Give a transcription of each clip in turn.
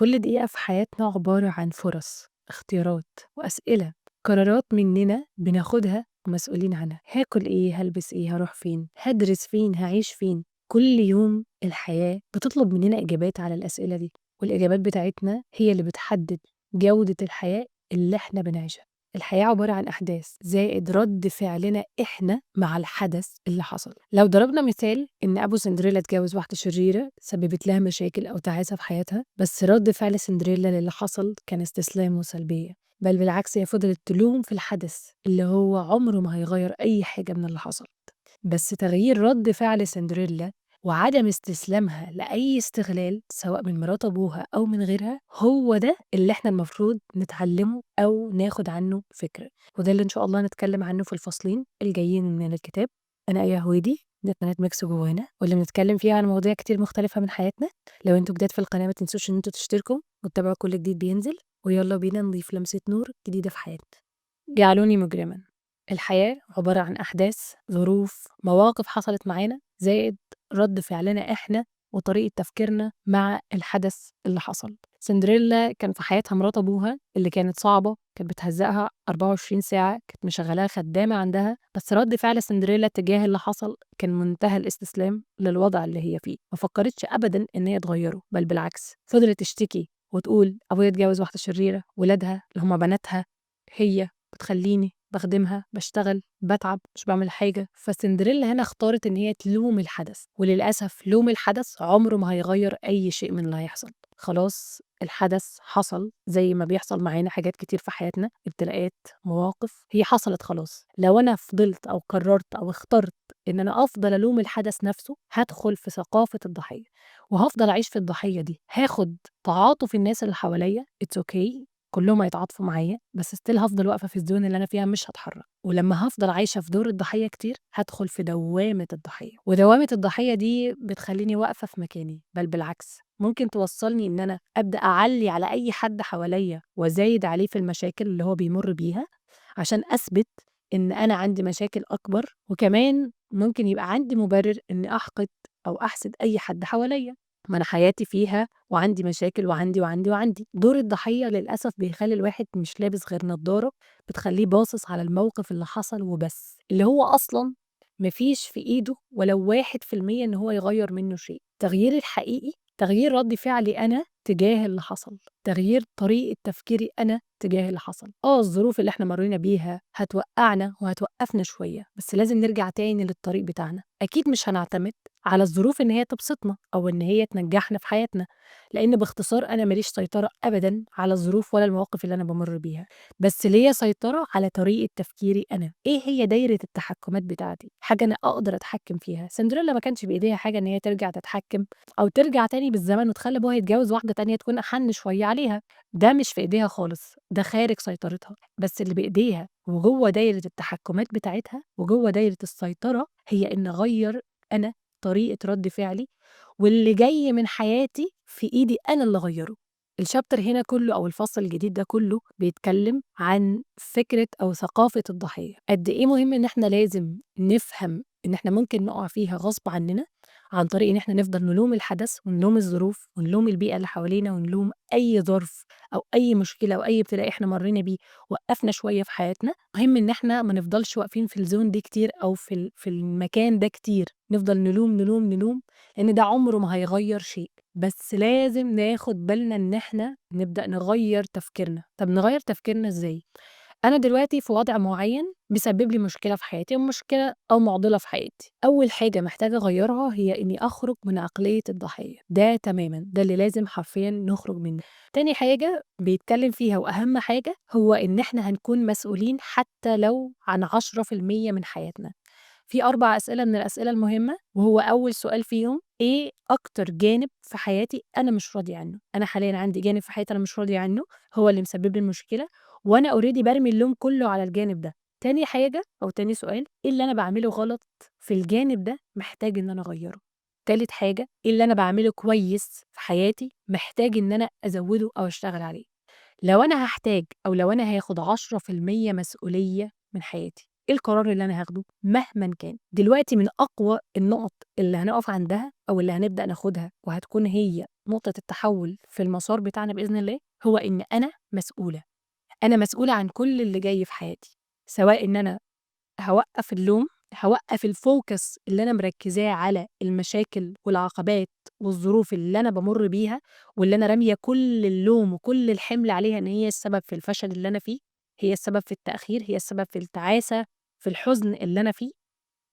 كل دقيقة في حياتنا عبارة عن فرص، اختيارات، وأسئلة، قرارات مننا بناخدها ومسؤولين عنها. هاكل إيه، هلبس إيه، هروح فين، هدرس فين، هعيش فين. كل يوم الحياة بتطلب مننا إجابات على الأسئلة دي، والإجابات بتاعتنا هي اللي بتحدد جودة الحياة اللي إحنا بنعيشها. الحياة عبارة عن أحداث زائد رد فعلنا إحنا مع الحدث اللي حصل. لو ضربنا مثال إن أبو سندريلا اتجوز واحدة شريرة سببت لها مشاكل أو تعاسة في حياتها، بس رد فعل سندريلا للي حصل كان استسلام وسلبية، بل بالعكس هي فضلت تلوم في الحدث اللي هو عمره ما هيغير أي حاجة من اللي حصل. بس تغيير رد فعل سندريلا وعدم استسلامها لأي استغلال سواء من مرات أبوها أو من غيرها هو ده اللي احنا المفروض نتعلمه أو ناخد عنه فكرة، وده اللي إن شاء الله نتكلم عنه في الفصلين الجايين من الكتاب. أنا آية هويدي، دي قناة ميكس جوانا واللي بنتكلم فيها عن مواضيع كتير مختلفة من حياتنا. لو انتوا جداد في القناة ما تنسوش ان انتوا تشتركوا وتتابعوا كل جديد بينزل، ويلا بينا نضيف لمسة نور جديدة في حياتنا. جعلوني مجرما. الحياة عبارة عن أحداث، ظروف، مواقف حصلت معانا زائد رد فعلنا إحنا وطريقة تفكيرنا مع الحدث اللي حصل. سندريلا كان في حياتها مرات أبوها اللي كانت صعبة، كانت بتهزقها 24 ساعة، كانت مشغلاها خدامة عندها، بس رد فعل سندريلا تجاه اللي حصل كان منتهى الاستسلام للوضع اللي هي فيه. ما فكرتش أبدا إن هي تغيره، بل بالعكس فضلت تشتكي وتقول أبويا اتجوز واحدة شريرة، ولادها اللي هما بناتها هي بتخلّيني باخدمها، باشتغل، باتعب، مش باعمل حاجة. فسندريلا هنا اختارت إن هي تلوم الحدث، وللأسف لوم الحدث عمره ما هيغيّر أي شيء من اللي هيحصل. خلاص الحدث حصل زي ما بيحصل معانا حاجات كتير في حياتنا، ابتلاءات، مواقف، هي حصلت خلاص. لو أنا فضلت أو قررت أو اخترت إن أنا أفضل ألوم الحدث نفسه، هادخل في ثقافة الضحية، وهافضل أعيش في الضحية دي، هاخد تعاطف الناس اللي حواليّا it's okay كلّهم هيتعاطفوا معايا، بس still هافضل واقفة في الzone اللي أنا فيها مش هاتحرّك، ولمّا هافضل عايشة في دور الضحية كتير، هادخل في دوّامة الضحية، ودوّامة الضحية دي بتخلّيني واقفة في مكاني، بل بالعكس ممكن توصّلني إن أنا أبدأ أعلّي على أي حد حواليّا وأزايد عليه في المشاكل اللي هو بيمُر بيها، عشان أثبت إن أنا عندي مشاكل أكبر، وكمان ممكن يبقى عندي مُبرر إني أحقد أو أحسد أي حد حواليّا، ما أنا حياتي فيها وعندي مشاكل وعندي. دور الضحية للأسف بيخلّي الواحد مش لابس غير نضارة بتخلّيه باصص على الموقف اللي حصل وبس، اللي هو أصلًا ما فيش في إيده ولو 1% إن هو يغيّر منّه شيء. التغيير الحقيقي تغيير رَد فعلي أنا تجاه اللي حصل، تغيير طريقة تفكيري أنا تجاه اللي حصل. الظروف اللي إحنا مرّينا بيها هتوقّعنا وهتوقّفنا شوية، بس لازم نرجع تاني للطريق بتاعنا. أكيد مش هنعتمد على الظروف إن هي تبسطنا أو إن هي تنجّحنا في حياتنا، لإن باختصار أنا ما ليش سيطرة أبدًا على الظروف ولا المواقف اللي أنا بامُر بيها، بس ليّا سيطرة على طريقة تفكيري أنا. إيه هي دايرة التحكُّمات بتاعتي، حاجة أنا أقدر أتحكّم فيها. سندريلا ما كانش بإيديها حاجة إن هي ترجع تتحكّم أو ترجع تاني بالزمن وتخلّي أبوها يتجوّز واحدة تانية تكون أحَن شوية عليها، ده مش في إيديها خالص، ده خارج سيطرتها. بس اللي بإيديها وجوّه دايرة التحكُّمات بتاعتها وجوّه دايرة السيطرة هي إني أغيّر أنا طريقة رَد فعلي، واللي جاي من حياتي في إيدي أنا اللي أغيّره. الchapter هنا كُلّه أو الفصل الجديد ده كُلّه بيتكلّم عن فكرة أو ثقافة الضحية، قد إيه مهم إن إحنا لازم نفهم إن إحنا ممكن نُقع فيها غصب عنّنا، عن طريق إن إحنا نفضل نلوم الحدث ونلوم الظروف ونلوم البيئة اللي حوالينا ونلوم أي ظرف أو أي مشكلة أو أي ابتلاء إحنا مرّينا بيه وقّفنا شوية في حياتنا. مهم إن إحنا ما نفضلش واقفين في الzone دي كتير أو في المكان ده كتير، نفضل نلوم، نلوم، نلوم، لإن ده عمره ما هيغيّر شيء، بس لازم ناخد بالنا إن إحنا نبدأ نغيّر تفكيرنا. طب نغيّر تفكيرنا إزاي؟ أنا دلوقتي في وضع معيّن بيسبب لي مشكلة في حياتي أو مشكلة أو مُعضلة في حياتي، أول حاجة محتاجة أغيّرها هي إني أخرج من عقلية الضحية، ده تمامًا، ده اللي لازم حرفيًا نخرج منه. تاني حاجة بيتكلم فيها وأهم حاجة هو إن إحنا هنكون مسؤولين حتى لو عن 10% من حياتنا. في 4 أسئلة من الأسئلة المهمة، وهو أول سؤال فيهم إيه أكتر جانب في حياتي أنا مش راضية عنه؟ أنا حاليًا عندي جانب في حياتي أنا مش راضية عنه، هو اللي مسبب لي المشكلة، وأنا already بارمي اللوم كله على الجانب ده. تاني حاجة أو تاني سؤال، إيه اللي أنا باعمله غلط في الجانب ده محتاج إن أنا أغيّره؟ تالت حاجة، إيه اللي أنا باعمله كويس في حياتي محتاج إن أنا أزوّده أو أشتغل عليه؟ لو أنا هاحتاج أو لو أنا هاخد 10% مسؤولية من حياتي، إيه القرار اللي أنا هاخده مهمًا كان. دلوقتي من أقوى النقط اللي هنقف عندها أو اللي هنبدأ ناخدها وهتكون هي نقطة التحول في المسار بتاعنا بإذن الله، هو إن أنا مسؤولة. أنا مسؤولة عن كل اللي جاي في حياتي، سواء إن أنا هاوقّف اللوم، هاوقّف الfocus اللي أنا مركّزاه على المشاكل والعقبات والظروف اللي أنا بامُر بيها، واللي أنا رامية كل اللوم وكل الحِمل عليها إن هي السبب في الفشل اللي أنا فيه، هي السبب في التأخير، هي السبب في التعاسة، في الحزن اللي أنا فيه.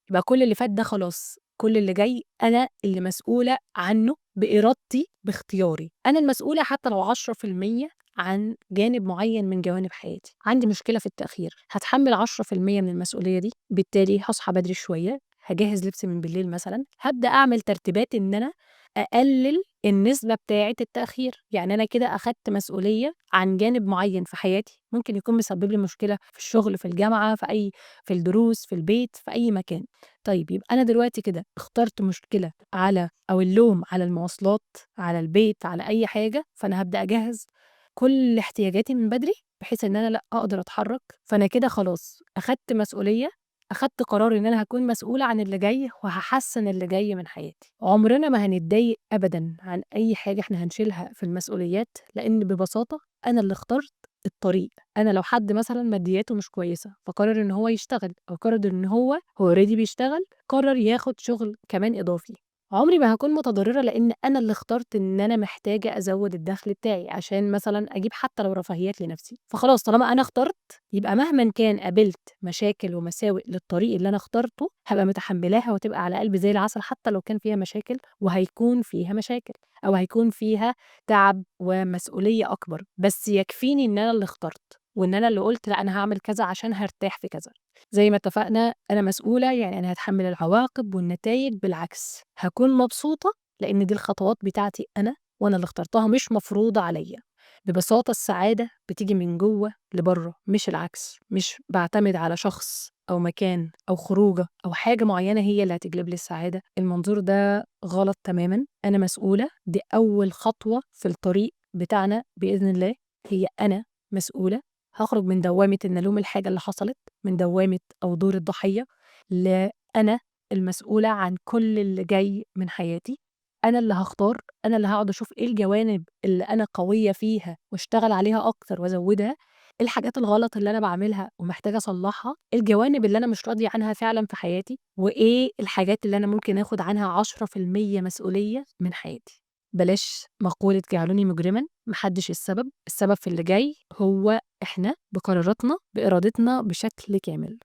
يبقى كل اللي فات ده خلاص، كل اللي جاي أنا اللي مسؤولة عنّه بإرادتي، باختياري. أنا المسؤولة حتى لو 10% عن جانب معيّن من جوانب حياتي. عندي مشكلة في التأخير، هاتحمّل 10% من المسؤولية دي، بالتالي هاصحى بدري شوية، هاجهّز لبسي من بالليل مثلًا، هابدأ أعمل ترتيبات إن أنا أقلّل النسبة بتاعة التأخير. يعني أنا كده أخدت مسؤولية عن جانب معيّن في حياتي، ممكن يكون مسبب لي مشكلة في الشغل، في الجامعة، في الدروس، في البيت، في أي مكان. طيب يبقى أنا دلوقتي كده اخترت مشكلة على أو اللوم على المواصلات، على البيت، على أي حاجة، فأنا هابدأ أجهّز كل احتياجاتي من بدري، بحيث إن أنا لأ أقدر أتحرّك. فأنا كده خلاص أخدت مسؤولية، أخدت قرار إن أنا هاكون مسؤولة عن اللي جاي وهاحسّن اللي جاي من حياتي. عمرنا ما هنتضايق أبدًا عن أي حاجة إحنا هنشيلها في المسؤوليات، لإن ببساطة أنا اللي اخترت الطريق. أنا لو حد مثلًا مادياته مش كويسة، فقرر إن هو يشتغل أو قرر إن هو already بيشتغل، قرر ياخد شغل كمان إضافي، عمري ما هاكون متضررة لإن أنا اللي اخترت إن أنا محتاجة أزوّد الدخل بتاعي عشان مثلًا أجيب حتى لو رفاهيات لنفسي. فخلاص طالما أنا اخترت، يبقى مهمًا كان قابلت مشاكل ومساوئ للطريق اللي أنا اخترته، هابقى متحملاها وهتبقى على قلبي زي العسل حتى لو كان فيها مشاكل، وهيكون فيها مشاكل أو هيكون فيها تعب ومسؤولية أكبر، بس يكفيني إن أنا اللي اخترت، وإن أنا اللي قُلت لأ أنا هاعمل كذا عشان هارتاح في كذا. زي ما اتفقنا أنا مسؤولة، يعني أنا هاتحمّل العواقب والنتايج، بالعكس هاكون مبسوطة لإن دي الخطوات بتاعتي أنا وأنا اللي اخترتها مش مفروضة عليّا. ببساطة السعادة بتيجي من جوّه لبرّه مش العكس، مش باعتمد على شخص أو مكان أو خروجة أو حاجة معيّنة هي اللي هتجلب لي السعادة. المنظور ده غلط تمامًا. أنا مسؤولة، دي أول خطوة في الطريق بتاعنا بإذن الله، هي أنا مسؤولة. هاخرج من دوّامة إن ألوم الحاجة اللي حصلت، من دوّامة أو دور الضحية، أنا المسؤولة عن كل اللي جاي من حياتي. أنا اللي هاختار، أنا اللي هاقعد أشوف إيه الجوانب اللي أنا قوية فيها واشتغل عليها أكتر وأزوّدها، إيه الحاجات الغلط اللي أنا باعملها ومحتاجة أصلّحها، إيه الجوانب اللي أنا مش راضية عنها فعلًا في حياتي، وإيه الحاجات اللي أنا ممكن آخُد عنها 10% مسؤولية من حياتي. بلاش مقولة جعلوني مجرمًا، ما حدش السبب، السبب في اللي جاي هو إحنا بقراراتنا، بإرادتنا بشكل كامل.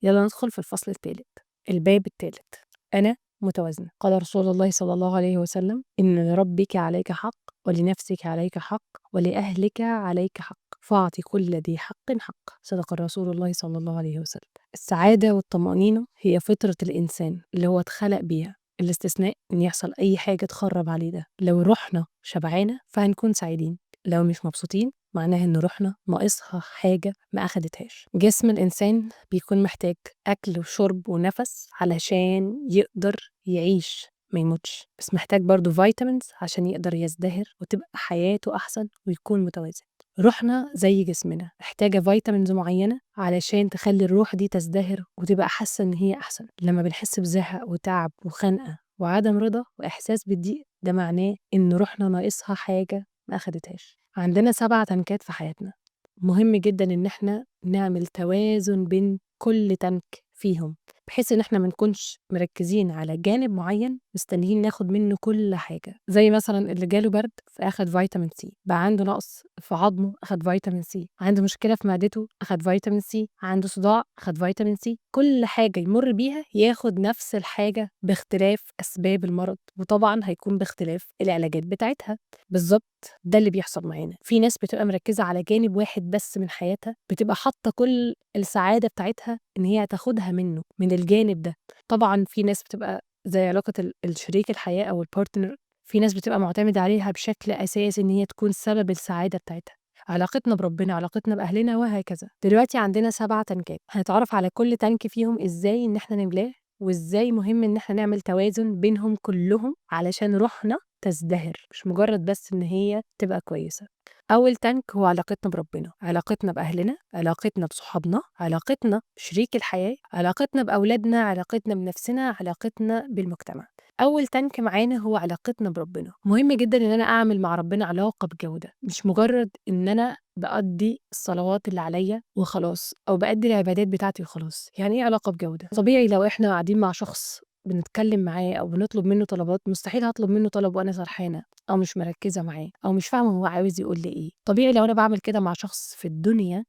يلا ندخل في الفصل التالت، الباب التالت، أنا متوازنة. قال رسول الله صلى الله عليه وسلم: إن لربك عليك حق، ولنفسك عليك حق، ولأهلك عليك حق، فاعطِ كل ذي حق حقه. صدق رسول الله صلى الله عليه وسلم. السعادة والطمأنينة هي فطرة الإنسان اللي هو اتخلق بيها، الاستثناء إن يحصل أي حاجة تخرب عليه ده. لو روحنا شبعانة فهنكون سعيدين، لو مش مبسوطين معناها إن روحنا ناقصها حاجة ما أخدتهاش. جسم الإنسان بيكون محتاج أكل وشرب ونفس علشان يقدر يعيش ما يموتش، بس محتاج برضه vitamins عشان يقدر يزدهر وتبقى حياته أحسن ويكون متوازن. روحنا زي جسمنا محتاجة vitamins معينة علشان تخلي الروح دي تزدهر وتبقى حاسة إن هي أحسن. لما بنحس بزهق وتعب وخنقة وعدم رضا وإحساس بالضيق، ده معناه إن روحنا ناقصها حاجة ما أخدتهاش. عندنا 7 تنكات في حياتنا، مهم جدًا إن إحنا نعمل توازن بين كل تنك فيهم، بحيث إن إحنا ما نكونش مركّزين على جانب معيّن مستنيين ناخد منه كل حاجة. زي مثلًا اللي جاله برد فأخد فيتامين سي، بقى عنده نقص في عضمه أخد فيتامين سي، عنده مشكلة في معدته أخد فيتامين سي، عنده صداع أخد فيتامين سي. كل حاجة يمُر بيها ياخد نفس الحاجة باختلاف أسباب المرض، وطبعًا هيكون باختلاف العلاجات بتاعتها. بالضبط ده اللي بيحصل معانا. في ناس بتبقى مركّزة على جانب واحد بس من حياتها، بتبقى حاطة كل السعادة بتاعتها إن هي تاخدها منه، من الجانب ده. طبعًا في ناس بتبقى زي علاقة الشريك الحياة أو الpartner، في ناس بتبقى معتمدة عليها بشكل أساسي إن هي تكون سبب السعادة بتاعتها. علاقتنا بربنا، علاقتنا بأهلنا وهكذا. دلوقتي عندنا 7 تنكات، هنتعرف على كل تنك فيهم إزاي إن إحنا نملاه، وإزاي مهم إن إحنا نعمل توازن بينهم كلّهم علشان روحنا تزدهر، مش مجرد بس إن هي تبقى كويسة. أول تانك هو علاقتنا بربنا، علاقتنا بأهلنا، علاقتنا بصحابنا، علاقتنا بشريك الحياة، علاقتنا بأولادنا، علاقتنا بنفسنا، علاقتنا بالمجتمع. أول تانك معانا هو علاقتنا بربنا. مهم جدًا إن أنا أعمل مع ربنا علاقة بجودة، مش مجرد إن أنا بأدّي الصلوات اللي عليَّ وخلاص، أو بأدّي العبادات بتاعتي وخلاص. يعني إيه علاقة بجودة؟ طبيعي لو إحنا قاعدين مع شخص بنتكلم معاه أو بنطلب منه طلبات، مستحيل هاطلب منه طلب وأنا سرحانة أو مش مركّزة معاه أو مش فاهمة هو عاوز يقول لي إيه. طبيعي لو أنا باعمل كده مع شخص في الدنيا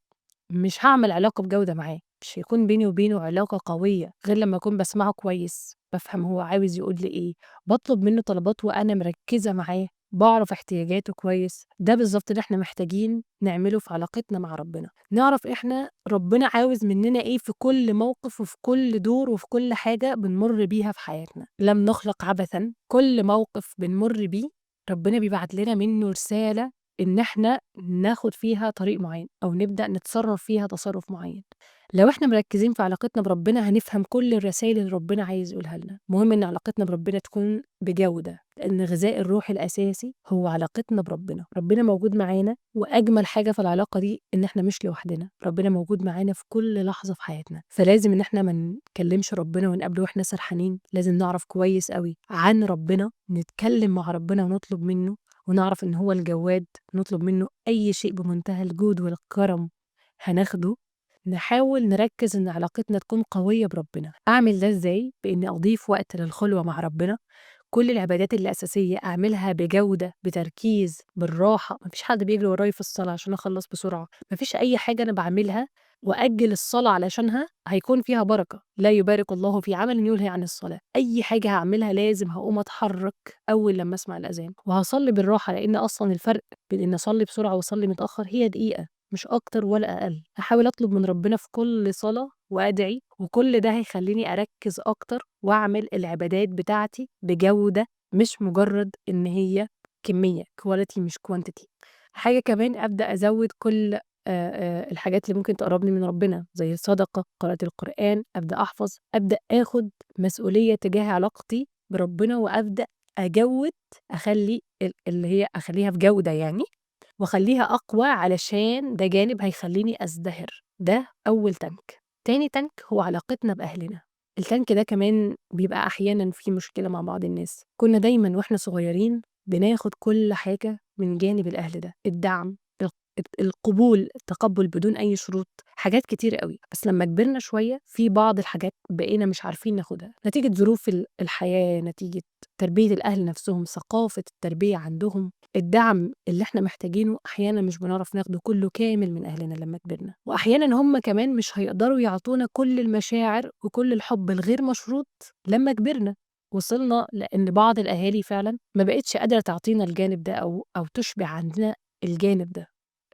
مش هاعمل علاقة بجودة معاه، مش هيكون بيني وبينه علاقة قوية غير لمّا أكون باسمعه كويس، بافهم هو عاوز يقول لي إيه، باطلب منه طلبات وأنا مركّزة معاه، باعرف احتياجاته كويس. ده بالضبط اللي إحنا محتاجين نعمله في علاقتنا مع ربنا، نعرف إحنا ربنا عاوز مننا إيه في كل موقف وفي كل دور وفي كل حاجة بنمُر بيها في حياتنا. لم نُخلق عبثًا، كل موقف بنمُر بيه ربنا بيبعت لنا منه رسالة إن إحنا ناخد فيها طريق معين أو نبدأ نتصرف فيها تصرف معين. لو إحنا مركزين في علاقتنا بربنا هنفهم كل الرسائل اللي ربنا عايز يقولها لنا. مهم إن علاقتنا بربنا تكون بجودة، لأن غذاء الروح الأساسي هو علاقتنا بربنا. ربنا موجود معانا، وأجمل حاجة في العلاقة دي إن إحنا مش لوحدنا، ربنا موجود معانا في كل لحظة في حياتنا. فلازم إن إحنا ما نكلمش ربنا ونقابله وإحنا سرحانين، لازم نعرف كويس قوي عن ربنا، نتكلم مع ربنا ونطلب منه، ونعرف إن هو الجواد، نطلب منه أي شيء بمنتهى الجود والكرم هناخده. نحاول نركز إن علاقتنا تكون قوية بربنا. أعمل ده إزاي؟ بإني أضيف وقت للخلوة مع ربنا، كل العبادات الأساسية أعملها بجودة، بتركيز، بالراحة. مفيش حد بيجري ورايا في الصلاة عشان أخلص بسرعة، مفيش أي حاجة أنا بعملها وأجل الصلاة علشانها هيكون فيها بركة. لا يبارك الله في عمل يلهي عن الصلاة. أي حاجة هعملها لازم هقوم أتحرك أول لما أسمع الأذان، وهصلي بالراحة، لأن أصلا الفرق بين إن أصلي بسرعة وأصلي متأخر هي دقيقة، مش أكتر ولا أقل. هحاول أطلب من ربنا في كل صلاة وأدعي، وكل ده هيخليني أركز أكتر وأعمل العبادات بتاعتي بجودة، مش مجرد إن هي كمية quality مش quantity. حاجة كمان أبدأ أزود كل الحاجات اللي ممكن تقربني من ربنا، زي الصدقة، قراءة القرآن، أبدأ أحفظ، أبدأ آخد مسؤولية تجاه علاقتي بربنا، وأبدأ أجود، أخلي اللي هي أخليها في جودة يعني، واخليها أقوى علشان ده جانب هيخليني أزدهر. ده أول تانك. تاني تانك هو علاقتنا بأهلنا. التانك ده كمان بيبقى أحيانا فيه مشكلة مع بعض الناس. كنا دايما وإحنا صغيرين بناخد كل حاجة من جانب الأهل ده، الدعم، القبول، التقبل بدون أي شروط، حاجات كتير قوي. بس لما كبرنا شوية في بعض الحاجات بقينا مش عارفين ناخدها نتيجة ظروف الحياة، نتيجة تربية الأهل نفسهم، ثقافة التربية عندهم. الدعم اللي احنا محتاجينه أحيانا مش بنعرف ناخده كله كامل من أهلنا لما كبرنا، وأحيانا هم كمان مش هيقدروا يعطونا كل المشاعر وكل الحب الغير مشروط لما كبرنا. وصلنا لأن بعض الأهالي فعلا ما بقتش قادرة تعطينا الجانب ده أو تشبع عندنا الجانب ده.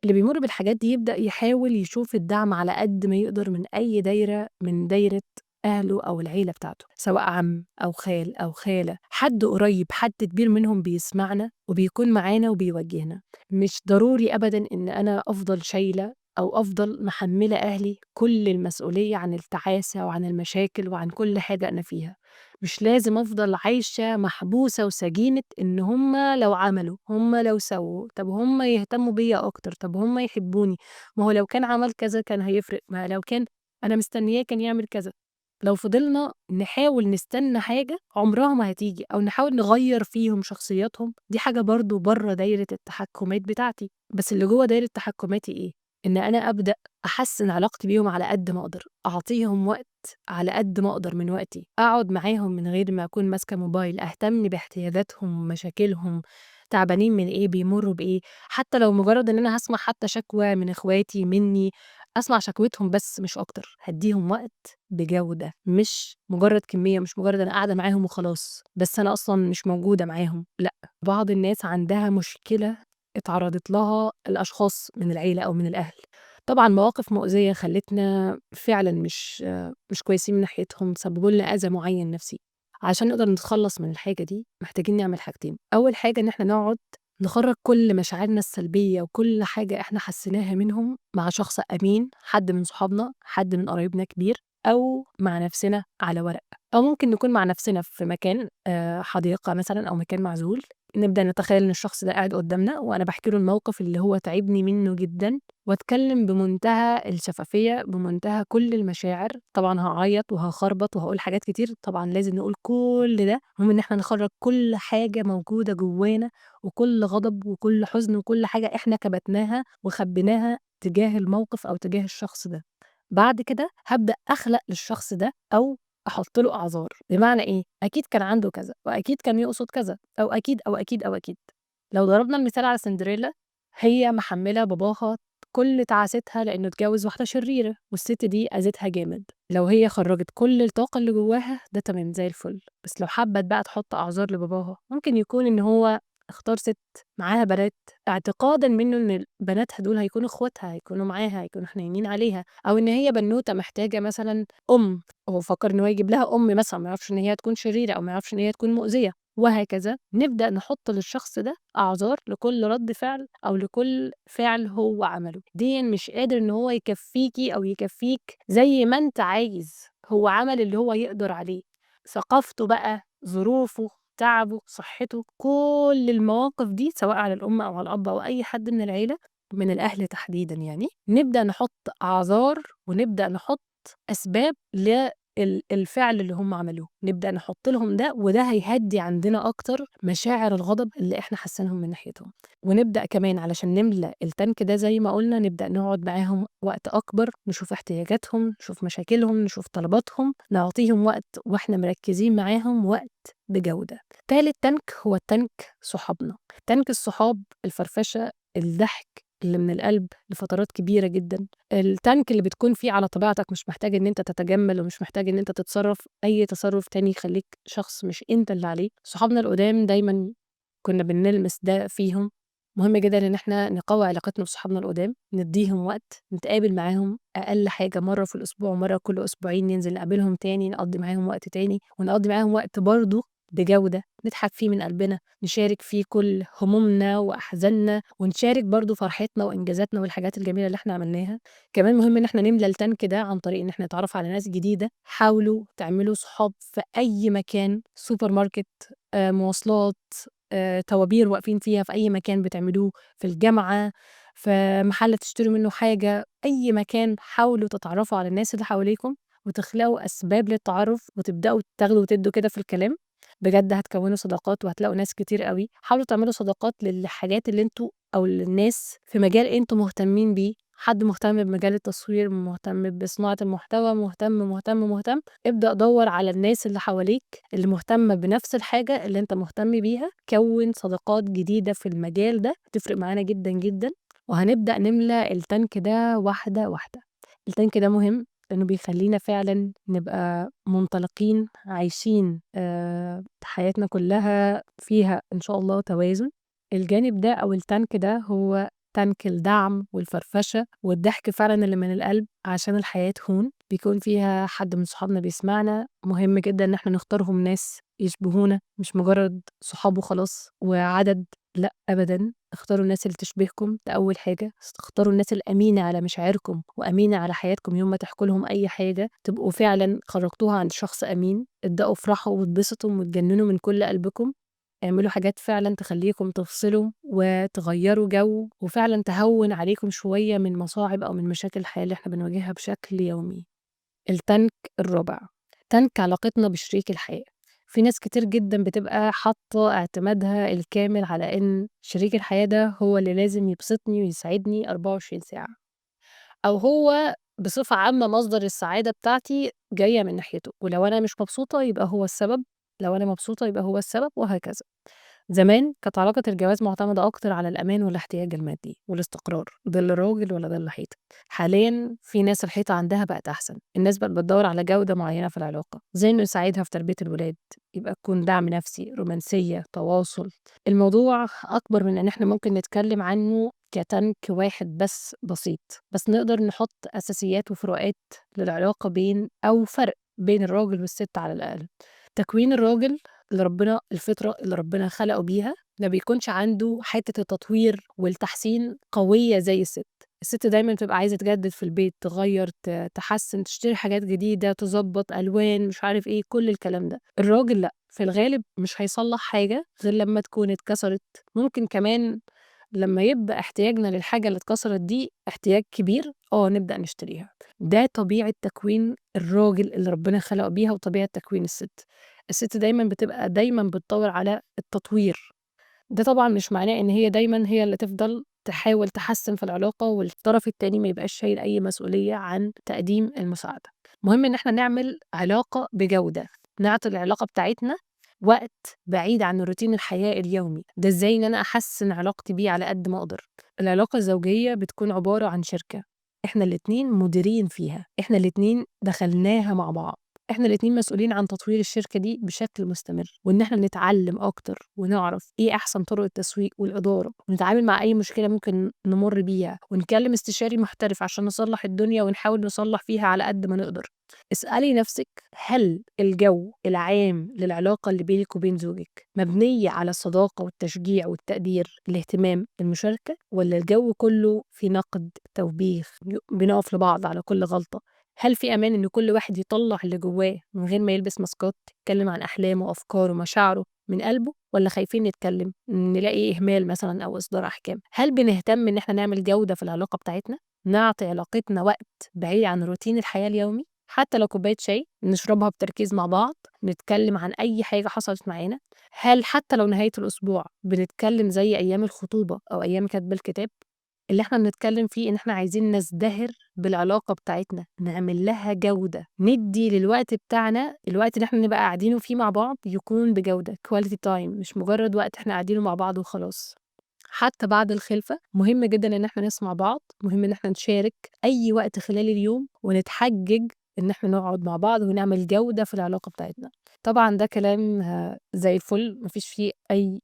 اللي بيمر بالحاجات دي يبدأ يحاول يشوف الدعم على قد ما يقدر من أي دايرة من دايرة أهله أو العيلة بتاعته، سواء عم أو خال أو خالة، حد قريب، حد كبير منهم بيسمعنا وبيكون معانا وبيوجهنا. مش ضروري أبدا إن أنا أفضل شايلة أو أفضل محملة أهلي كل المسؤولية عن التعاسة وعن المشاكل وعن كل حاجة أنا فيها. مش لازم أفضل عايشة محبوسة وسجينة إن هُم لو عملوا، هُم لو سووا، طب هُم يهتموا بيّا أكتر، طب هُم يحبوني، ما هو لو كان عمل كذا كان هيفرق، ما لو كان أنا مستنياه كان يعمل كذا. لو فضلنا نحاول نستنى حاجة عمرها ما هتيجي، أو نحاول نغيّر فيهم شخصياتهم، دي حاجة برضه برّه دايرة التحكُّمات بتاعتي. بس اللي جوّه دايرة تحكُّماتي إيه؟ إن أنا أبدأ أحسِّن علاقتي بيهم على قد ما أقدر، أعطيهم وقت على قد ما أقدر من وقتي، أقعد معاهم من غير ما أكون ماسكة موبايل، أهتم باحتياجاتهم ومشاكلهم، تعبانين من إيه، بيمرّوا بإيه. حتى لو مجرد إن أنا هاسمع حتى شكوى من إخواتي منّي، أسمع شكوتهم بس مش أكتر، هادّيهم وقت بجودة، مش مجرد كمية، مش مجرد أنا قاعدة معاهم وخلاص، بس أنا أصلًا مش موجودة معاهم، لأ. بعض الناس عندها مشكلة اتعرضت لها الأشخاص من العيلة أو من الأهل، طبعًا مواقف مؤذية خلّتنا فعلًا مش كويسين من ناحيتهم، سببوا لنا أذى معيّن نفسي. عشان نقدر نتخلّص من الحاجة دي محتاجين نعمل حاجتين. أول حاجة إن إحنا نقعد نخرّج كل مشاعرنا السلبية وكل حاجة إحنا حسيناها منهم مع شخص أمين، حد من صحابنا، حد من قرايبنا كبير، أو مع نفسنا على ورق، أو ممكن نكون مع نفسنا في مكان حديقة مثلًا أو مكان معزول. نبدأ نتخيل إن الشخص ده قاعد قدامنا وأنا باحكي له الموقف اللي هو تاعبني منه جدًا، وأتكلم بمنتهى الشفافية، بمنتهى كل المشاعر. طبعًا هاعيط وهاخربط وهاقول حاجات كتير، طبعًا لازم نقول كل ده، المهم إن إحنا نخرّج كل حاجة موجودة جوانا، وكل غضب وكل حزن وكل حاجة إحنا كبتناها وخبيناها تجاه الموقف أو تجاه الشخص ده. بعد كده هابدأ أخلق للشخص ده أو أحُط له أعذار. بمعنى إيه؟ أكيد كان عنده كذا، وأكيد كان يقصد كذا، أو أكيد، أو أكيد، أو أكيد. لو ضربنا المثال على سندريلا، هي محمّلة باباها كل تعاستها لإنه اتجوّز واحدة شريرة، والست دي أذتها جامد. لو هي خرّجت كل الطاقة اللي جواها ده تمام زي الفل، بس لو حبّت بقى تحُط أعذار لباباها، ممكن يكون إن هو اختار ست معاها بنات اعتقادًا منّه إن بناتها دول هيكونوا اخواتها، هيكونوا معاها، هيكونوا حنيّنين عليها، أو إن هي بنوتة محتاجة مثلًا هو فكّر إن هو يجيب لها مثلًا، ما يعرفش إن هي تكون شريرة أو ما يعرفش إن هي تكون مؤذية، وهكذا. نبدأ نحُط للشخص ده أعذار لكل رَد فعل أو لكل فعل هو عمله. ديًا مش قادر إن هو يكفّيكِ أو يكفّيك زي ما أنت عايز، هو عمل اللي هو يقدر عليه. ثقافته بقى، ظروفه، تعبه، صحته، كل المواقف دي سواء على الأم أو على الأب أو أي حد من العيلة، من الأهل تحديدًا يعني، نبدأ نحُط أعذار ونبدأ نحُط أسباب الفعل اللي هم عملوه، نبدأ نحُط لهم ده، وده هيهدّي عندنا أكتر مشاعر الغضب اللي إحنا حاسينهم من ناحيتهم. ونبدأ كمان علشان نملى التانك ده زي ما قُلنا، نبدأ نقعد معاهم وقت أكبر، نشوف احتياجاتهم، نشوف مشاكلهم، نشوف طلباتهم، نعطيهم وقت وإحنا مركّزين معاهم وقت بجودة. تالت تانك هو التانك صحابنا، تانك الصحاب، الفرفشة، الضحك اللي من القلب لفترات كبيرة جدًا. التانك اللي بتكون فيه على طبيعتك، مش محتاج إن أنت تتجمل ومش محتاج إن أنت تتصرف أي تصرف تاني يخلّيك شخص مش أنت اللي عليه. صحابنا القُدام دايمًا كنا بنلمس ده فيهم. مهم جدًا إن إحنا نقوّي علاقتنا بصحابنا القُدام، ندّيهم وقت، نتقابل معاهم أقل حاجة مرّة في الأسبوع، مرّة كل أسبوعين ننزل نقابلهم تاني، نقضّي معاهم وقت تاني، ونقضّي معاهم وقت برضه بجودة، نضحك فيه من قلبنا، نشارك فيه كل همومنا وأحزاننا، ونشارك برضه فرحتنا وإنجازاتنا والحاجات الجميلة اللي إحنا عملناها. كمان مهم إن إحنا نملى التانك ده عن طريق إن إحنا نتعرّف على ناس جديدة. حاولوا تعملوا صحاب في أي مكان، سوبر ماركت، مواصلات، طوابير واقفين فيها في أي مكان بتعملوه، في الجامعة، في محل تشتروا منه حاجة، أي مكان. حاولوا تتعرّفوا على الناس اللي حواليكم وتخلقوا أسباب للتعارُف وتبدأوا تاخدوا وتدّوا كده في الكلام. بجد هتكوّنوا صداقات وهتلاقوا ناس كتير أوي. حاولوا تعملوا صداقات للحاجات اللي أنتم أو للناس في مجال أنتم مهتمين بيه، حد مهتم بمجال التصوير، مهتم بصناعة المحتوى، مهتم. ابدأ دَوّر على الناس اللي حواليك اللي مهتمة بنفس الحاجة اللي أنت مهتم بيها، كوّن صداقات جديدة في المجال ده، هتفرق معانا جدًا، جدًا. وهنبدأ نملى التانك ده واحدة، واحدة. التانك ده مهم لإنه بيخلّينا فعلًا نبقى منطلقين، عايشين حياتنا كلّها فيها إن شاء الله توازن. الجانب ده أو التانك ده هو تانك الدعم والفرفشة والضحك فعلًا اللي من القلب عشان الحياة تهون. بيكون فيها حد من صحابنا بيسمعنا، مهم جدًا إن إحنا نختارهم ناس يشبهونا، مش مجرد صحاب وخلاص وعدد، لأ أبدًا. اختاروا الناس اللي تشبهكم، ده أول حاجة. اختاروا الناس الأمينة على مشاعركم وأمينة على حياتكم، يوم ما تحكوا لهم أي حاجة تبقوا فعلًا خرّجتوها عن شخص أمين. ابدأوا افرحوا واتبسطوا واتجننوا من كل قلبكم. اعملوا حاجات فعلًا تخلّيكم تفصلوا وتغيّروا جو، وفعلًا تهوّن عليكم شوية من مصاعب أو من مشاكل الحياة اللي إحنا بنواجهها بشكل يومي. التانك الرابع، تانك علاقتنا بشريك الحياة. في ناس كتير جدًا بتبقى حاطة اعتمادها الكامل على إن شريك الحياة ده هو اللي لازم يبسطني ويسعدني 24 ساعة، أو هو بصفة عامة مصدر السعادة بتاعتي جاية من ناحيته، ولو أنا مش مبسوطة يبقى هو السبب، لو أنا مبسوطة يبقى هو السبب، وهكذا. زمان كانت علاقة الجواز مُعتمدة أكتر على الأمان والاحتياج المادي والاستقرار، ضِل راجل والّا ضِل حيطة. حاليًا في ناس الحيطة عندها بقت أحسن، الناس بقت بتدوّر على جودة معيّنة في العلاقة، زي إنه يساعدها في تربية الولاد، يبقى تكون دعم نفسي، رومانسية، تواصل. الموضوع أكبر من إن إحنا ممكن نتكلم عنه كتَنْك واحد بس بسيط، بس نقدر نحُط أساسيات وفروقات للعلاقة بين أو فرق بين الراجل والست على الأقل. تكوين الراجل اللي ربنا الفطرة اللي ربنا خلقه بيها ما بيكونش عنده حتّة التطوير والتحسين قوية زي الست. الست دايمًا بتبقى عايزة تجدد في البيت، تغيّر، تحسّن، تشتري حاجات جديدة، تضبّط ألوان، مش عارف إيه، كل الكلام ده. الراجل لأ، في الغالب مش هيصلّح حاجة غير لمّا تكون اتكسرت، ممكن كمان لمّا يبقى احتياجنا للحاجة اللي اتكسرت دي احتياج كبير، نبدأ نشتريها. ده طبيعة تكوين الراجل اللي ربنا خلقه بيها وطبيعة تكوين الست. الست دايمًا بتبقى دايمًا بتدوّر على التطوير. ده طبعًا مش معناه إن هي دايمًا هي اللي تفضل تحاول تحسّن في العلاقة والطرف التاني ما يبقاش شايل أي مسؤولية عن تقديم المساعدة. المهم إن إحنا نعمل علاقة بجودة، نعطي العلاقة بتاعتنا وقت بعيد عن روتين الحياة اليومي. ده إزاي؟ إن أنا أحسّن علاقتي بيه على قد ما أقدر. العلاقة الزوجية بتكون عبارة عن شركة، إحنا الاتنين مديرين فيها، إحنا الاتنين دخلناها مع بعض. إحنا الاتنين مسؤولين عن تطوير الشركة دي بشكل مستمر، وإن إحنا نتعلم أكتر ونعرف إيه أحسن طرق التسويق والإدارة، ونتعامل مع أي مشكلة ممكن نمُر بيها، ونكلم استشاري محترف عشان نصلّح الدنيا ونحاول نصلّح فيها على قد ما نقدر. اسألي نفسِك، هل الجو العام للعلاقة اللي بينِك وبين زوجِك مبنية على الصداقة والتشجيع والتقدير، الاهتمام، المشاركة، والّا الجو كله فيه نقد، توبيخ، بنقف لبعض على كل غلطة؟ هل في أمان إن كل واحد يطلّع اللي جوّاه من غير ما يلبس ماسكات، يتكلّم عن أحلامه وأفكاره ومشاعره من قلبه، والّا خايفين نتكلّم، نلاقي إهمال مثلًا أو إصدار أحكام؟ هل بنهتم إن إحنا نعمل جودة في العلاقة بتاعتنا، نعطي علاقتنا وقت بعيد عن روتين الحياة اليومي، حتى لو كوباية شاي نشربها بتركيز مع بعض، نتكلّم عن أي حاجة حصلت معانا؟ هل حتى لو نهاية الأسبوع بنتكلّم زي أيام الخطوبة أو أيام كتب الكتاب؟ اللي إحنا بنتكلّم فيه إن إحنا عايزين نزدهر بالعلاقة بتاعتنا، نعمل لها جودة، ندّي للوقت بتاعنا، الوقت اللي إحنا نبقى قاعدينه فيه مع بعض يكون بجودة quality time، مش مجرّد وقت إحنا قاعدينه مع بعض وخلاص. حتى بعد الخلفة مهم جدًا إن إحنا نسمع بعض، مهم إن إحنا نشارك أي وقت خلال اليوم ونتحجج إن إحنا نقعد مع بعض ونعمل جودة في العلاقة بتاعتنا. طبعًا ده كلام زي الفل، ما فيش فيه أي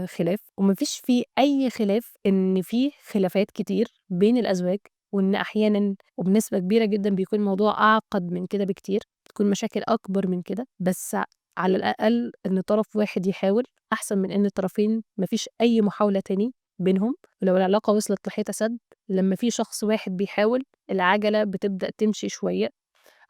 خلاف، وما فيش فيه أي خلاف إن في خلافات كتير بين الأزواج، وإن أحيانًا وبنسبة كبيرة جدًا بيكون الموضوع أعقد من كده بكتير، بتكون مشاكل أكبر من كده، بس على الأقل إن طرف واحد يحاول أحسن من إن الطرفين ما فيش أي محاولة تاني بينهم. ولو العلاقة وصلت لحيطة سد، لمّا في شخص واحد بيحاول العجلة بتبدأ تمشي شوية.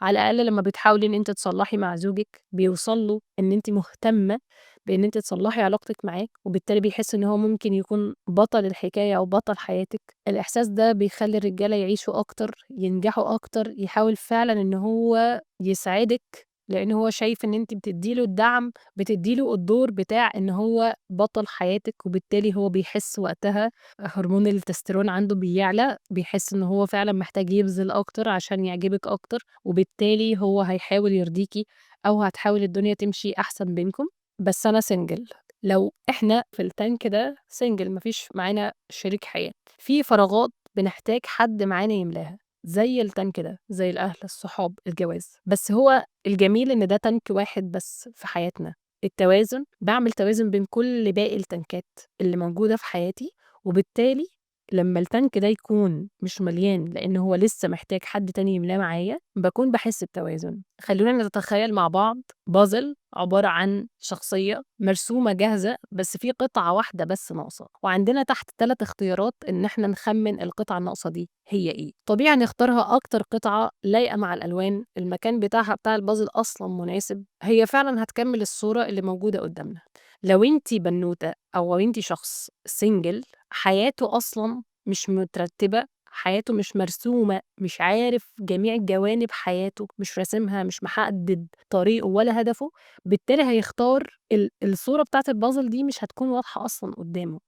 على الأقل لمّا بتحاولي إن أنتِ تصلّحي مع زوجِك بيوصل له إن أنتِ مهتمة بإن أنتِ تصلّحي علاقتِك معاه، وبالتالي بيحس إن هو ممكن يكون بطل الحكاية أو بطل حياتِك. الإحساس ده بيخلّي الرجالة يعيشوا أكتر، ينجحوا أكتر، يحاول فعلًا إن هو يسعدِك، لإن هو شايف إن أنتِ بتدّي له الدعم، بتدّي له الدور بتاع إن هو بطل حياتِك، وبالتالي هو بيحس وقتها هرمون التستيرون عنده بيعلى، بيحس إن هو فعلًا محتاج يبذل أكتر عشان يعجبِك أكتر، وبالتالي هو هيحاول يرضيكِ أو هتحاول الدنيا تمشي أحسن بينكم. بس أنا single، لو إحنا في الtank ده single ما فيش معانا شريك حياة، في فراغات بنحتاج حد معانا يملاها، زي الtank ده، زي الأهل، الصحاب، الجواز. بس هو الجميل إن ده tank واحد بس في حياتنا. التوازن، باعمل توازن بين كل باقي التنكات اللي موجودة في حياتي، وبالتالي لمّا التانك ده يكون مش مليان لإن هو لسه محتاج حد تاني يملاه معايا، باكون باحس بتوازن. خلّونا نتخيل مع بعض puzzle عبارة عن شخصية مرسومة جاهزة، بس في قطعة واحدة بس ناقصة، وعندنا تحت 3 اختيارات إن إحنا نخمّن القطعة الناقصة دي هي إيه. طبيعي نختارها أكتر قطعة لايقة مع الألوان، المكان بتاعها بتاع الpuzzle أصلًا مناسب، هي فعلًا هتكمّل الصورة اللي موجودة قدّامنا. لو أنتِ بنوتة أو أنتِ شخص single حياته أصلًا مش مترتبة، حياته مش مرسومة، مش عارف جميع جوانب حياته، مش راسمها، مش محدد طريقه ولا هدفه، بالتالي هيختار الصورة بتاعة الpuzzle دي مش هتكون واضحة أصلًا قدّامه،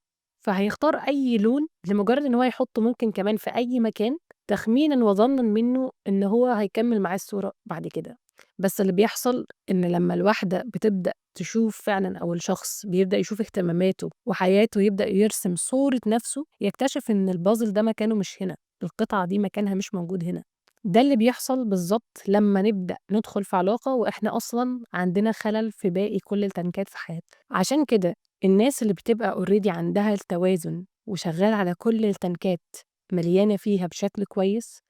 فهيختار أي لون لمجرد إن هو يحطه ممكن كمان في أي مكان، تخمينًا وظنًا منه إن هو هيكمّل معاه الصورة بعد كده. بس اللي بيحصل إن لمّا الواحدة بتبدأ تشوف فعلًا أو الشخص بيبدأ يشوف اهتماماته وحياته، يبدأ يرسم صورة نَفْسه، يكتشف إن الpuzzle ده مكانه مش هنا، القطعة دي مكانها مش موجود هنا. ده اللي بيحصل بالضبط لمّا نبدأ ندخل في علاقة وإحنا أصلًا عندنا خلل في باقي كل التنكات في حياتنا. عشان كده الناس اللي بتبقى already عندها التوازن وشغّالة على كل التنكات مليانة فيها بشكل كويس،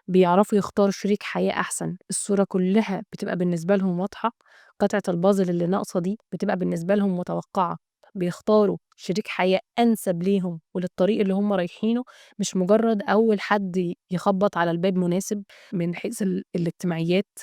بيعرفوا يختاروا شريك حياة أحسن، الصورة كلّها بتبقى بالنسبة لهم واضحة، قطعة الpuzzle اللي ناقصة دي بتبقى بالنسبة لهم متوقعة، بيختاروا شريك حياة أنسب ليهم وللطريق اللي هم رايحينه، مش مجرد أول حد يخبط على الباب مناسب من حيث الاجتماعيات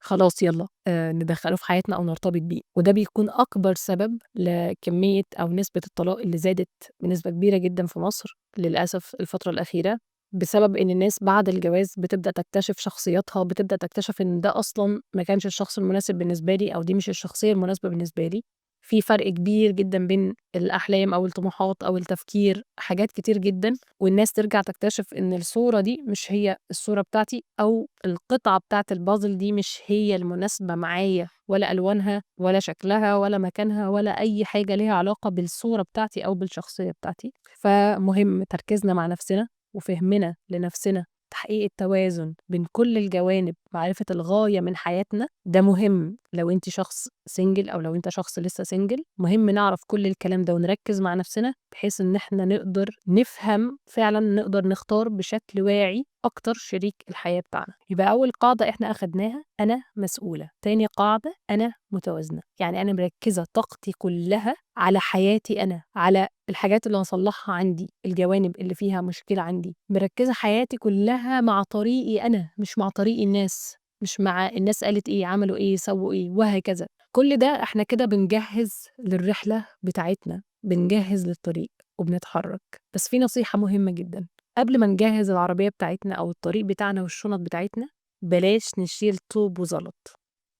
خلاص يلا ندخله في حياتنا أو نرتبط بيه. وده بيكون أكبر سبب لكمية أو نسبة الطلاق اللي زادت بنسبة كبيرة جدا في مصر للأسف الفترة الأخيرة، بسبب إن الناس بعد الجواز بتبدأ تكتشف شخصياتها، بتبدأ تكتشف إن ده أصلا ما كانش الشخص المناسب بالنسبة لي، أو دي مش الشخصية المناسبة بالنسبة لي. في فرق كبير جدا بين الأحلام أو الطموحات أو التفكير، حاجات كتير جدا، والناس ترجع تكتشف إن الصورة دي مش هي الصورة بتاعتي، أو القطعة بتاعت البازل دي مش هي المناسبة معايا، ولا ألوانها ولا شكلها ولا مكانها ولا أي حاجة ليها علاقة بالصورة بتاعتي أو بالشخصية بتاعتي. فمهم تركيزنا مع نفسنا وفهمنا لنفسنا، تحقيق التوازن بين كل الجوانب، معرفة الغاية من حياتنا. ده مهم لو انت شخص سنجل أو لو انت شخص لسه سنجل، مهم نعرف كل الكلام ده ونركز مع نفسنا بحيث ان احنا نقدر نفهم فعلا، نقدر نختار بشكل واعي أكتر شريك الحياة بتاعنا. يبقى أول قاعدة احنا أخدناها أنا مسؤولة، تاني قاعدة أنا متوازنة، يعني أنا مركزة طاقتي كلها على حياتي أنا، على الحاجات اللي هصلحها عندي، الجوانب اللي فيها مشكلة عندي، مركزة حياتي كلها مع طريقي أنا مش مع طريق الناس، مش مع الناس قالت إيه عملوا إيه سووا إيه وهكذا. كل ده احنا كده بنجهز للرحلة بتاعتنا، بنجهز للطريق وبنتحرك. بس في نصيحة مهمة جدا، قبل ما نجهز العربية بتاعتنا أو الطريق بتاعنا والشنط بتاعتنا، بلاش نشيل طوب وزلط.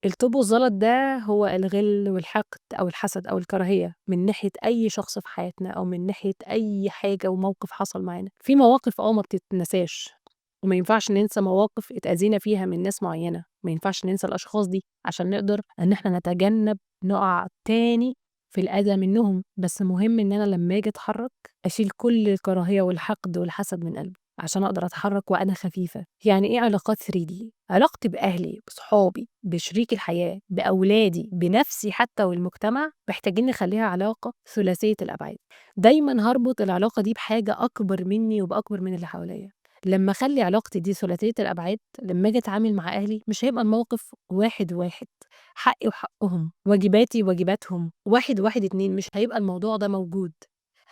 الطوب والزلط ده هو الغل والحقد أو الحسد أو الكراهية من ناحية أي شخص في حياتنا، أو من ناحية أي حاجة وموقف حصل معانا. في مواقف ما بتتنساش، وما ينفعش ننسى مواقف اتأذينا فيها من ناس معينة، ما ينفعش ننسى الأشخاص دي عشان نقدر إن احنا نتجنب نقع تاني في الأذى منهم. بس مهم إن أنا لما أجي أتحرك أشيل كل الكراهية والحقد والحسد من قلبي عشان أقدر أتحرك وأنا خفيفة. يعني إيه علاقات 3D؟ علاقتي بأهلي، بصحابي، بشريك الحياة، بأولادي، بنفسي حتى والمجتمع، محتاجين نخليها علاقة ثلاثية الأبعاد. دايما هربط العلاقة دي بحاجة أكبر مني وبأكبر من اللي حواليا. لما أخلي علاقتي دي ثلاثية الأبعاد، لما أجي أتعامل مع أهلي مش هيبقى الموقف واحد واحد، حقي وحقهم، واجباتي واجباتهم، واحد واحد اتنين، مش هيبقى الموضوع ده موجود.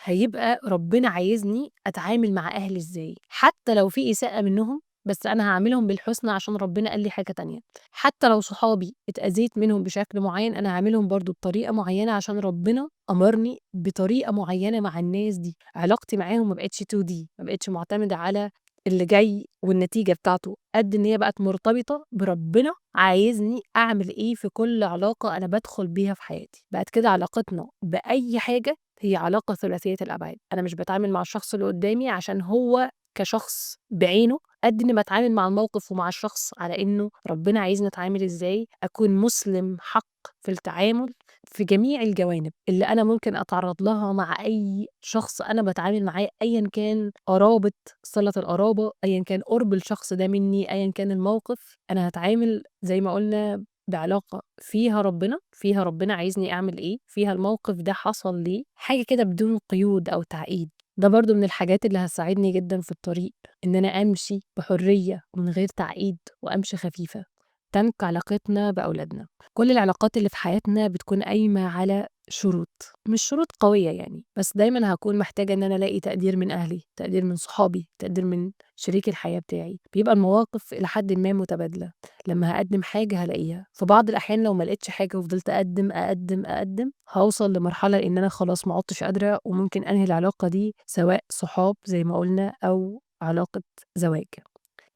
هيبقى ربنا عايزني أتعامل مع أهلي إزاي، حتى لو في إساءة منهم بس أنا هعملهم بالحسنى عشان ربنا قال لي حاجة تانية. حتى لو صحابي اتأذيت منهم بشكل معين، أنا هعملهم برضو بطريقة معينة عشان ربنا أمرني بطريقة معينة مع الناس دي. علاقتي معاهم ما بقتش 2D، ما بقتش معتمدة على اللي جاي والنتيجة بتاعته، قد إن هي بقت مرتبطة بربنا عايزني أعمل إيه في كل علاقة أنا بدخل بيها في حياتي. بقت كده علاقتنا بأي حاجة هي علاقة ثلاثية الأبعاد. أنا مش باتعامل مع الشخص اللي قدامي عشان هو كشخص بعينه، قد إني باتعامل مع الموقف ومع الشخص على إنه ربنا عايزني أتعامل إزاي، أكون مسلم حق في التعامل في جميع الجوانب اللي أنا ممكن أتعرض لها مع أي شخص أنا باتعامل معاه، أيًا كان قرابة، صلة القرابة، أيًا كان قرب الشخص ده مني، أيًا كان الموقف، أنا هاتعامل زي ما قلنا بعلاقة فيها ربنا، فيها ربنا عايزني أعمل إيه، فيها الموقف ده حصل ليه، حاجة كده بدون قيود أو تعقيد. ده برضو من الحاجات اللي هتساعدني جدا في الطريق، إن أنا أمشي بحرية ومن غير تعقيد وأمشي خفيفة. تنك علاقتنا بأولادنا، كل العلاقات اللي في حياتنا بتكون قايمة على شروط، مش شروط قوية يعني، بس دايما هكون محتاجة إن أنا ألاقي تقدير من أهلي، تقدير من صحابي، تقدير من شريك الحياة بتاعي. بيبقى المواقف إلى حد ما متبادلة، لما هقدم حاجة هلاقيها. في بعض الأحيان لو ما لقيتش حاجة وفضلت أقدم أقدم أقدم، هوصل لمرحلة إن أنا خلاص ما عدتش قادرة وممكن أنهي العلاقة دي، سواء صحاب زي ما قلنا أو علاقة زواج.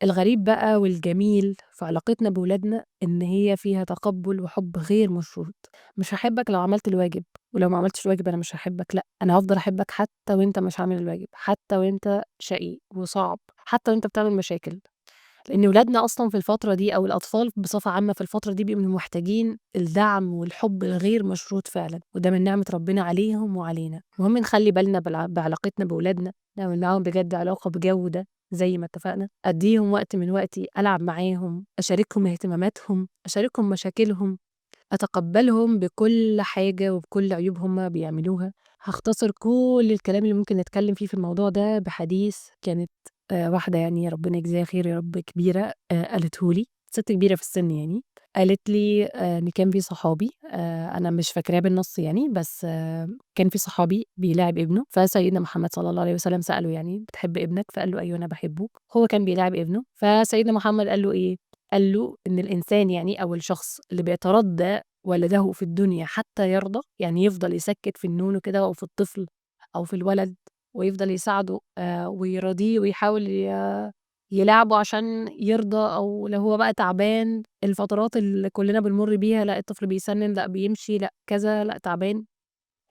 الغريب بقى والجميل في علاقتنا بولادنا إن هي فيها تقبُّل وحُب غير مشروط. مش هاحبك لو عملت الواجب، ولو ما عملتش الواجب أنا مش هاحبك، لأ، أنا هافضل أحبك حتى وأنت مش عامل الواجب، حتى وأنت شقي وصعب، حتى وأنت بتعمل مشاكل. لإن ولادنا أصلًا في الفترة دي، أو الأطفال بصفة عامة في الفترة دي، بيبقوا محتاجين الدعم والحُب الغير مشروط فعلًا، وده من نعمة ربنا عليهم وعلينا. المهم نخلّي بالنا بعلاقتنا بولادنا، نعمل معاهم بجد علاقة بجودة زي ما اتفقنا، أدّيهم وقت من وقتي، ألعب معاهم، أشاركهم اهتماماتهم، أشاركهم مشاكلهم، أتقبّلهم بكل حاجة وبكل عيوب هُم بيعملوها. هاختصر كل الكلام اللي ممكن نتكلّم فيه في الموضوع ده بحديث كانت واحدة يعني ربنا يجزيها خير يا رب كبيرة قالته لي، سِت كبيرة في السِن يعني. قالت لي إن كان في صحابي أنا مش فاكراه بالنص يعني، بس كان في صحابي بيلاعب ابنه، فسيدنا محمد صلى الله عليه وسلم سأله يعني: "بتحب ابنك؟" فقال له: "أيوه أنا باحبه." هو كان بيلاعب ابنه، فسيدنا محمد قال له إيه، قال له إن الإنسان يعني أو الشخص اللي بيتردّى ولده في الدنيا حتى يرضى، يعني يفضل يسكّت في النونو كده أو في الطفل أو في الولد ويفضل يساعده ويراضيه ويحاول يلاعبه عشان يرضى، أو لو هو بقى تعبان الفترات اللي كلّنا بنمُر بيها، لأ الطفل بيسنّن، لأ بيمشي، لأ كذا، لأ تعبان،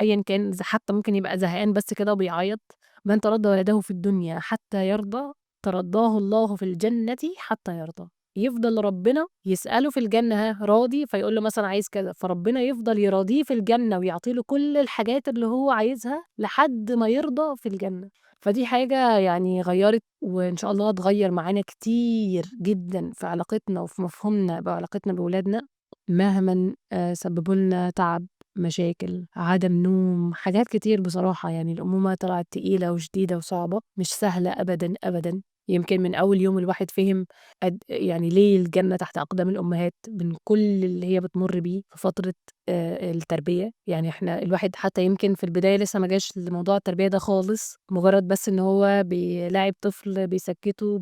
أيًا كان حتى ممكن يبقى زهقان بس كده وبيعيّط، "من ترضّى ولده في الدنيا حتى يرضى، ترضّاه الله في الجنة حتى يرضى." يفضل ربنا يسأله في الجنة راضي؟ فيقول له مثلًا عايز كذا، فربنا يفضل يراضيه في الجنة ويعطي له كل الحاجات اللي هو عايزها لحد ما يرضى في الجنة. فدي حاجة يعني غيّرت وإن شاء الله هتغيّر معانا كتير جدًا في علاقتنا وفي مفهومنا بعلاقتنا بولادنا، مهمًا سببوا لنا تعب، مشاكل، عدم نوم، حاجات كتير بصراحة. يعني الأمومة طلعت تقيلة وشديدة وصعبة، مش سهلة أبدًا، أبدًا. يمكن من أول يوم الواحد فِهِم يعني ليه الجنة تحت أقدام الأمهات من كل اللي هي بتمُر بيه في فترة التربية. يعني إحنا الواحد حتى يمكن في البداية لسه ما جاش لموضوع التربية ده خالص، مجرّد بس إن هو بيلاعب طفل، بيسكّته،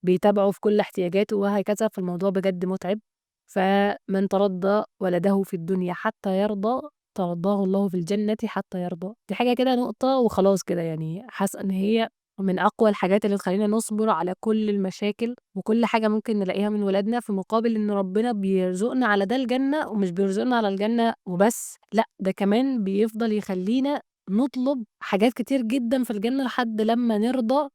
بيتابعه في كل احتياجاته وهكذا، فالموضوع بجد مُتعب. فمن ترضّى ولده في الدنيا حتى يرضى، ترضّاه الله في الجنة حتى يرضى. دي حاجة كده نقطة وخلاص كده، يعني حاسة إن هي من أقوى الحاجات اللي تخلّينا نصبر على كل المشاكل وكل حاجة ممكن نلاقيها من ولادنا، في مقابل إن ربنا بيرزقنا على ده الجنة، ومش بيرزقنا على الجنة وبس، لأ ده كمان بيفضل يخلّينا نطلب حاجات كتير جدًا في الجنة لحد لمّا نرضى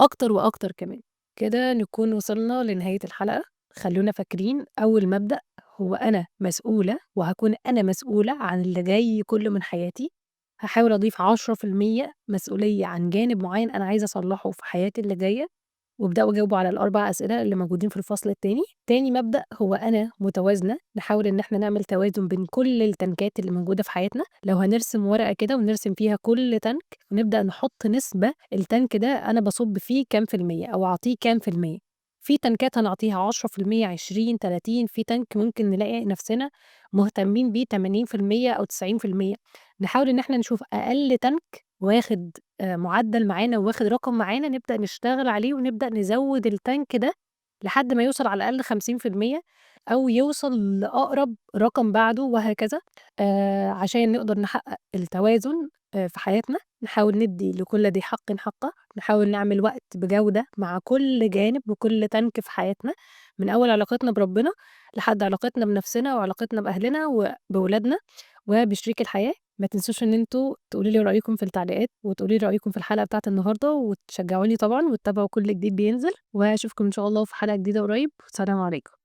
أكتر وأكتر كمان. كده نكون وصلنا لنهاية الحلقة. خلّونا فاكرين أول مبدأ هو أنا مسؤولة وهاكون أنا مسؤولة عن اللي جاي كُلّه من حياتي. هاحاول أضيف 10% مسؤولية عن جانب معيّن أنا عايزة أصلّحه في حياتي اللي جاية، وابدأوا جاوبوا على ال4 أسئلة اللي موجودين في الفصل التاني. تاني مبدأ هو أنا متوازنة، نحاول إن إحنا نعمل توازن بين كل التنكات اللي موجودة في حياتنا. لو هنرسم ورقة كده ونرسم فيها كل تنك ونبدأ نحط نسبة التنك ده أنا باصُب فيه كام في المِيّة أو أعطيه كام في المِيّة. في تنكات هنعطيها 10%، 20، 30، في تنك ممكن نلاقي نفسنا مهتمين بيه 80% أو 90%. نحاول إن إحنا نشوف أقل تنك واخد معدّل معانا وواخد رقم معانا، نبدأ نشتغل عليه ونبدأ نزوّد التانك ده لحد ما يوصل على الأقل 50% أو يوصل لأقرب رقم بعده وهكذا، عشان نقدر نحقق التوازن في حياتنا. نحاول ندّي لكل ذي حقٍ حقّه، نحاول نعمل وقت بجودة مع كل جانب وكل تانك في حياتنا، من أول علاقتنا بربنا لحد علاقتنا بنفسنا وعلاقتنا بأهلنا وبولادنا وبشريك الحياة. ما تنسوش إن أنتم تقولوا لي رأيكم في التعليقات، وتقولوا لي رأيكم في الحلقة بتاعة النهارده، وتشجعوني طبعًا وتتابعوا كل جديد بينزل، وأشوفكم إن شاء الله في حلقة جديدة قريب، والسلام عليكم.